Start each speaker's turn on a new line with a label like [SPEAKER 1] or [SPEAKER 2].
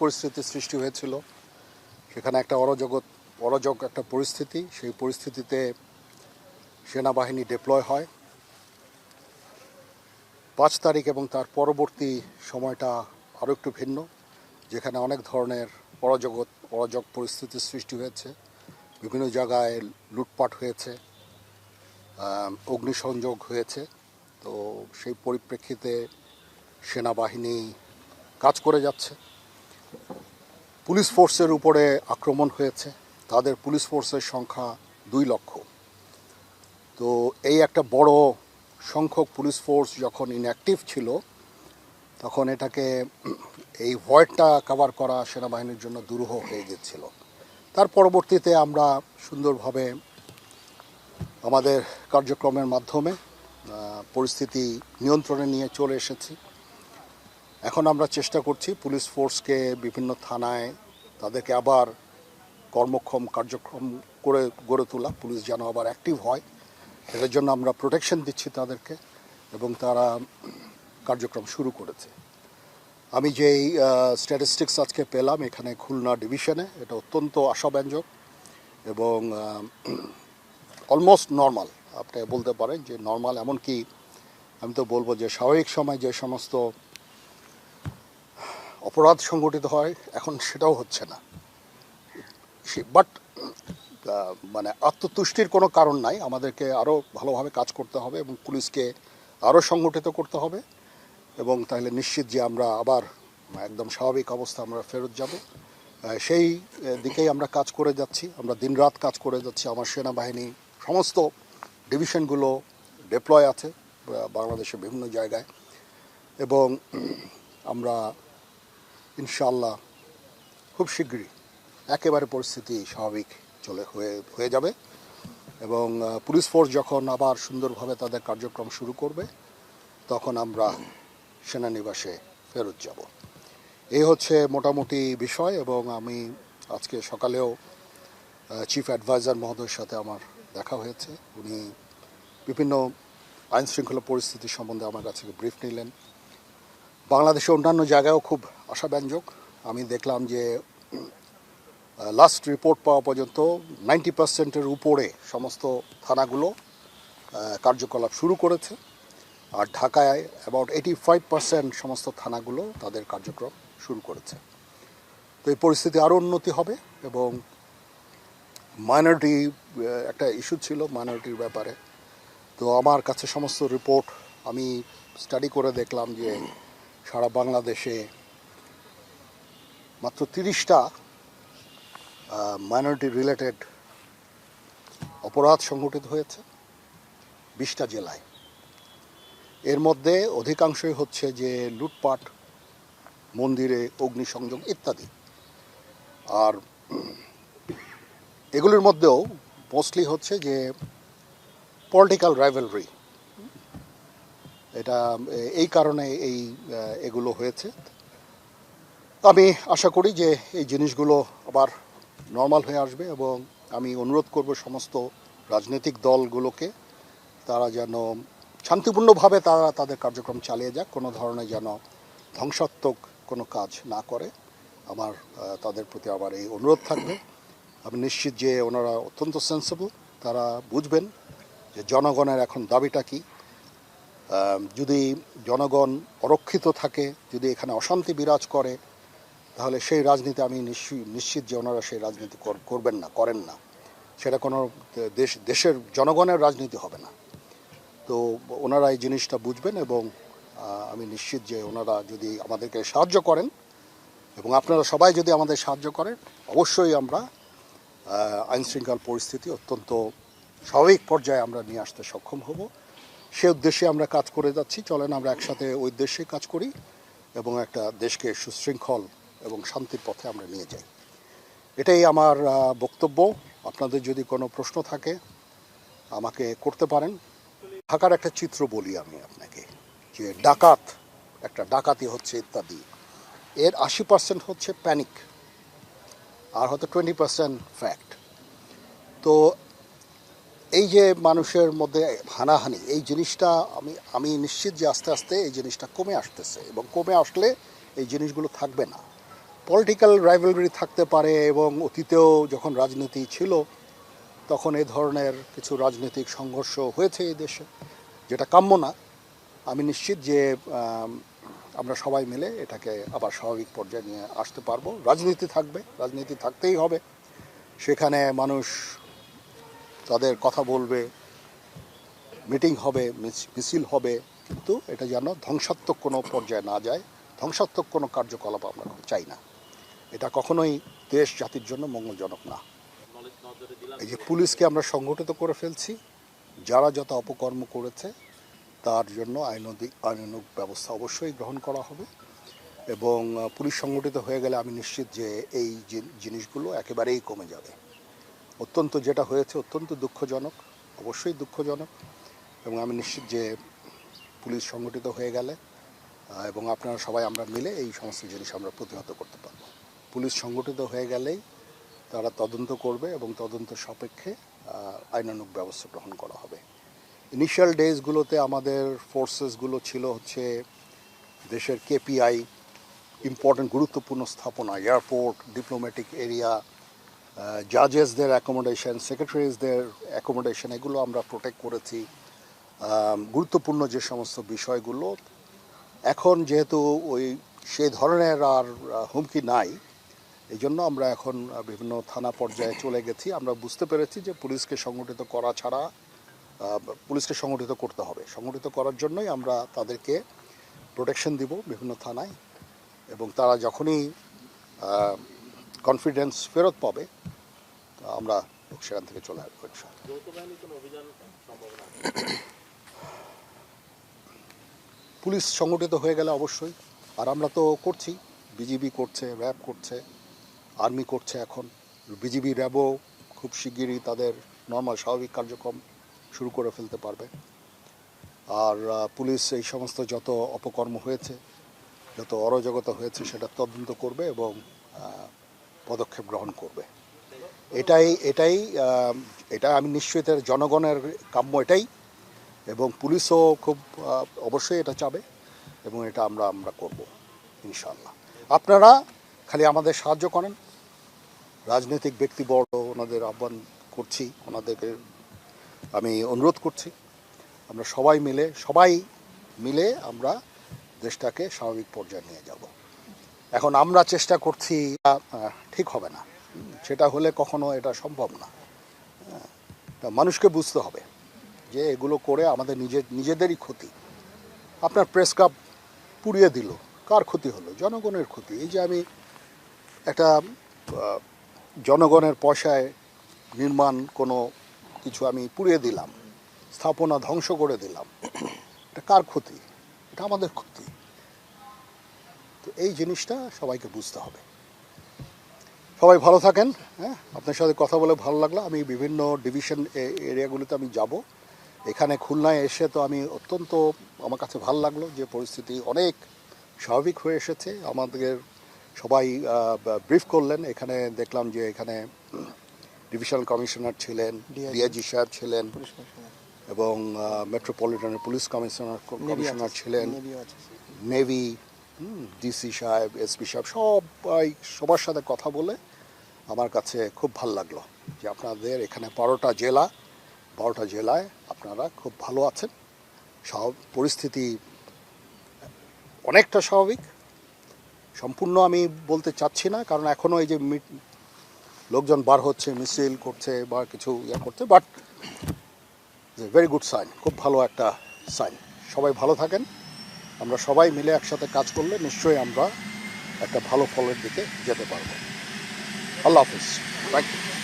[SPEAKER 1] পরিস্থিতি সৃষ্টি হয়েছিল। সেখানে একটা অরাজক একটা পরিস্থিতি, সেই পরিস্থিতিতে সেনাবাহিনী ডিপ্লয় হয় 5 তারিখ এবং তার পরবর্তী সময়টা আরও একটু ভিন্ন, যেখানে অনেক ধরনের অরাজক পরিস্থিতির সৃষ্টি হয়েছে। বিভিন্ন জায়গায় লুটপাট হয়েছে, অগ্নিসংযোগ হয়েছে। তো সেই পরিপ্রেক্ষিতে সেনাবাহিনী কাজ করে যাচ্ছে। পুলিশ ফোর্সের উপরে আক্রমণ হয়েছে, তাদের পুলিশ ফোর্সের সংখ্যা 2 লক্ষ। তো এই একটা বড় সংখ্যক পুলিশ ফোর্স যখন ইনঅ্যাক্টিভ ছিল, তখন এটাকে এই ভয়েডটা কভার করা সেনাবাহিনীর জন্য দুরূহ হয়ে গেছিল। তার পরবর্তীতে আমরা সুন্দরভাবে আমাদের কার্যক্রমের মাধ্যমে পরিস্থিতি নিয়ন্ত্রণে নিয়ে চলে এসেছি। এখন আমরা চেষ্টা করছি পুলিশ ফোর্সকে বিভিন্ন থানায় তাদেরকে আবার কর্মক্ষম কার্যক্রম করে গড়ে তোলা, পুলিশ যেন আবার অ্যাক্টিভ হয়, এটার জন্য আমরা প্রোটেকশন দিচ্ছি তাদেরকে, এবং তারা কার্যক্রম শুরু করেছে। আমি যেই স্ট্যাটিস্টিক্স আজকে পেলাম এখানে খুলনা ডিভিশনে, এটা অত্যন্ত আশাব্যঞ্জক এবং অলমোস্ট নর্মাল, আপনি বলতে পারেন যে নর্মাল। এমনকি আমি তো বলবো যে স্বাভাবিক সময় যে সমস্ত অপরাধ সংগঠিত হয় এখন সেটাও হচ্ছে না। বাট মানে আত্মতুষ্টির কোনো কারণ নাই, আমাদেরকে আরও ভালোভাবে কাজ করতে হবে এবং পুলিশকে আরও সংগঠিত করতে হবে, এবং তাহলে নিশ্চিত যে আমরা আবার একদম স্বাভাবিক অবস্থা আমরা ফেরত যাব। সেই দিকেই আমরা কাজ করে যাচ্ছি, আমরা দিনরাত কাজ করে যাচ্ছি। আমার সেনাবাহিনী সমস্ত ডিভিশনগুলো ডিপ্লয় আছে বাংলাদেশের বিভিন্ন জায়গায়, এবং আমরা ইনশাআল্লাহ খুব শীঘ্রই একেবারে পরিস্থিতি স্বাভাবিক হয়ে যাবে, এবং পুলিশ ফোর্স যখন আবার সুন্দরভাবে তাদের কার্যক্রম শুরু করবে তখন আমরা সেনানিবাসে ফেরত যাব। এই হচ্ছে মোটামুটি বিষয়। এবং আমি আজকে সকালেও চিফ অ্যাডভাইজার মহোদয়ের সাথে আমার দেখা হয়েছে। উনি বিভিন্ন আইন শৃঙ্খলা পরিস্থিতি সম্বন্ধে আমার কাছে ব্রিফ নিলেন। বাংলাদেশে অন্যান্য জায়গায়ও খুব আশাব্যঞ্জক। আমি দেখলাম যে লাস্ট রিপোর্ট পাওয়া পর্যন্ত 90%-এর উপরে সমস্ত থানাগুলো কার্যকলাপ শুরু করেছে, আর ঢাকায় অ্যাবাউট 85% সমস্ত থানাগুলো তাদের কার্যক্রম শুরু করেছে। তো এই পরিস্থিতি আরও উন্নতি হবে। এবং মাইনরিটি একটা ইস্যু ছিল মাইনরিটির ব্যাপারে, তো আমার কাছে সমস্ত রিপোর্ট আমি স্টাডি করে দেখলাম যে সারা বাংলাদেশে মাত্র 30টা মাইনরিটি রিলেটেড অপরাধ সংঘটিত হয়েছে 20টা জেলায়। এর মধ্যে অধিকাংশই হচ্ছে যে লুটপাট, মন্দিরে অগ্নিসংযোগ ইত্যাদি। আর এগুলির মধ্যেও মোস্টলি হচ্ছে যে পলিটিক্যাল রাইভালরি, এটা এই কারণে এগুলো হয়েছে। আমি আশা করি যে এই জিনিসগুলো আবার নর্মাল হয়ে আসবে, এবং আমি অনুরোধ করব সমস্ত রাজনৈতিক দলগুলোকে তারা যেন শান্তিপূর্ণভাবে তাদের কার্যক্রম চালিয়ে যাক, কোনো ধরনের যেন ধ্বংসাত্মক কোনো কাজ না করে। আমার তাদের প্রতি আবার এই অনুরোধ থাকবে। আমি নিশ্চিত যে ওনারা অত্যন্ত সেন্সিবল, তারা বুঝবেন যে জনগণের এখন দাবিটা কী। যদি জনগণ অরক্ষিত থাকে, যদি এখানে অশান্তি বিরাজ করে, তাহলে সেই রাজনীতি আমি নিশ্চিত যে ওনারা সেই রাজনীতি করেন না। সেটা কোনো দেশের জনগণের রাজনীতি হবে না। তো ওনারা এই জিনিসটা বুঝবেন, এবং আমি নিশ্চিত যে ওনারা যদি আমাদেরকে সাহায্য করেন এবং আপনারা সবাই যদি আমাদের সাহায্য করেন, অবশ্যই আমরা আইনশৃঙ্খলা পরিস্থিতি অত্যন্ত স্বাভাবিক পর্যায়ে আমরা নিয়ে আসতে সক্ষম হব। সে উদ্দেশ্যে আমরা কাজ করে যাচ্ছি। চলেন আমরা একসাথে ওই উদ্দেশ্যে কাজ করি এবং একটা দেশকে সুশৃঙ্খল এবং শান্তির পথে আমরা নিয়ে যাই। এটাই আমার বক্তব্য। আপনাদের যদি কোনো প্রশ্ন থাকে আমাকে করতে পারেন। ঢাকার একটা চিত্র বলি আমি আপনাকে, যে ডাকাতি হচ্ছে ইত্যাদি, এর 80% হচ্ছে প্যানিক, আর হয়তো 20% ফ্যাক্ট। তো এই যে মানুষের মধ্যে হানাহানি, এই জিনিসটা আমি নিশ্চিত যে আস্তে আস্তে এই জিনিসটা কমে আসতেছে, এবং কমে আসলে এই জিনিসগুলো থাকবে না। পলিটিক্যাল রাইভালরি থাকতে পারে, এবং অতীতেও যখন রাজনীতি ছিল তখন এই ধরনের কিছু রাজনৈতিক সংঘর্ষ হয়েছে এই দেশে, যেটা কাম্য না। আমি নিশ্চিত যে আমরা সবাই মিলে এটাকে আবার স্বাভাবিক পর্যায়ে নিয়ে আসতে পারবো। রাজনীতি থাকবে, রাজনীতি থাকতেই হবে, সেখানে মানুষ তাদের কথা বলবে, মিটিং হবে, মিছিল হবে, কিন্তু এটা যেন ধ্বংসাত্মক কোনো পর্যায়ে না যায়, ধ্বংসাত্মক কোনো কার্যকলাপ আমরা চাই না। এটা কখনোই দেশ জাতির জন্য মঙ্গলজনক না। এই যে পুলিশকে আমরা সংগঠিত করে ফেলছি, যারা যত অপকর্ম করেছে তার জন্য আইনানুগ ব্যবস্থা অবশ্যই গ্রহণ করা হবে, এবং পুলিশ সংগঠিত হয়ে গেলে আমি নিশ্চিত যে এই জিনিসগুলো একেবারেই কমে যাবে। যেটা হয়েছে অত্যন্ত দুঃখজনক, অবশ্যই দুঃখজনক, এবং আমি নিশ্চিত যে পুলিশ সংগঠিত হয়ে গেলে এবং আপনারা সবাই আমরা মিলে এই সমস্ত জিনিস আমরা প্রতিহত করতে পারব। পুলিশ সংগঠিত হয়ে গেলেই তারা তদন্ত করবে এবং তদন্ত সাপেক্ষে আইনানুগ ব্যবস্থা গ্রহণ করা হবে। ইনিশিয়াল ডেজগুলোতে আমাদের ফোর্সেসগুলো ছিল হচ্ছে দেশের কেপিআই, ইম্পর্টেন্ট গুরুত্বপূর্ণ স্থাপনা, এয়ারপোর্ট, ডিপ্লোম্যাটিক এরিয়া, জাজেসদের অ্যাকোমোডেশন, সেক্রেটারিজদের অ্যাকোমোডেশন, এগুলো আমরা প্রোটেক্ট করেছি। গুরুত্বপূর্ণ যে সমস্ত বিষয়গুলো, এখন যেহেতু সেই ধরনের আর হুমকি নাই, এই জন্য আমরা এখন বিভিন্ন থানা পর্যায়ে চলে গেছি। আমরা বুঝতে পেরেছি যে পুলিশকে সংগঠিত করা ছাড়া, পুলিশকে সংগঠিত করতে হবে। সংগঠিত করার জন্যই আমরা তাদেরকে প্রোটেকশন দিব বিভিন্ন থানায়, এবং তারা যখনই কনফিডেন্স ফেরত পাবে আমরা সেখান থেকে চলে আসবো। পুলিশ সংগঠিত হয়ে গেলে অবশ্যই, আর আমরা তো করছি, বিজিবি করছে, র্যাব করছে, আর্মি করছে। এখন বিজিবি র্যাবও খুব শিগগিরই তাদের নর্মাল স্বাভাবিক কার্যক্রম শুরু করে ফেলতে পারবে। আর পুলিশ এই সমস্ত যত অপকর্ম হয়েছে, যত অরাজকতা হয়েছে সেটা তদন্ত করবে এবং পদক্ষেপ গ্রহণ করবে। এটা আমি নিশ্চয়ই জনগণের কাম্য এটাই, এবং পুলিশও খুব অবশ্যই এটা চাবে, এবং এটা আমরা করব ইনশাআল্লাহ। আপনারা খালি আমাদের সাহায্য করেন, রাজনৈতিক ব্যক্তিবর্গ, ওনাদের আহ্বান করছি, ওনাদেরকে আমি অনুরোধ করছি, আমরা সবাই মিলে আমরা দেশটাকে স্বাভাবিক পর্যায়ে নিয়ে যাব। এখন আমরা চেষ্টা করছি, ঠিক হবে না, সেটা হলে কখনো এটা সম্ভব না। মানুষকে বুঝতে হবে যে এগুলো করে আমাদের নিজেদেরই ক্ষতি। আপনার প্রেস ক্লাব পুড়িয়ে দিল, কার ক্ষতি হলো? জনগণের ক্ষতি। এই যে আমি একটা জনগণের পয়সায় নির্মাণ কোনো কিছু আমি পুড়িয়ে দিলাম, স্থাপনা ধ্বংস করে দিলাম, এটা কার ক্ষতি? এটা আমাদের ক্ষতি। তো এই জিনিসটা সবাইকে বুঝতে হবে। সবাই ভালো থাকেন। হ্যাঁ, আপনার সাথে কথা বলে ভালো লাগলো। আমি বিভিন্ন ডিভিশন এরিয়াগুলোতে আমি যাব। এখানে খুলনায় এসে তো আমি আমার কাছে ভালো লাগলো যে পরিস্থিতি অনেক স্বাভাবিক হয়ে এসেছে। আমাদের সবাই ব্রিফ করলেন। এখানে দেখলাম যে এখানে ডিভিশনাল কমিশনার ছিলেন, ডিআইজি সাহেব ছিলেন, এবং মেট্রোপলিটনের পুলিশ কমিশনার ছিলেন, নেভি, ডিসি সাহেব, এসপি সাহেব, সবার সাথে কথা বলে আমার কাছে খুব ভালো লাগলো যে আপনাদের এখানে 12টা জেলায় আপনারা খুব ভালো আছেন। পরিস্থিতি অনেকটা স্বাভাবিক, সম্পূর্ণ আমি বলতে চাচ্ছি না, কারণ এখনও এই যে লোকজন বার হচ্ছে, মিছিল করছে বা কিছু করছে, বাট ভেরি গুড সাইন, খুব ভালো একটা সাইন। সবাই ভালো থাকেন। আমরা সবাই মিলে একসাথে কাজ করলে নিশ্চয়ই আমরা একটা ভালো ফলের দিকে যেতে পারবো। আল্লাহ হাফিজ। Thank you.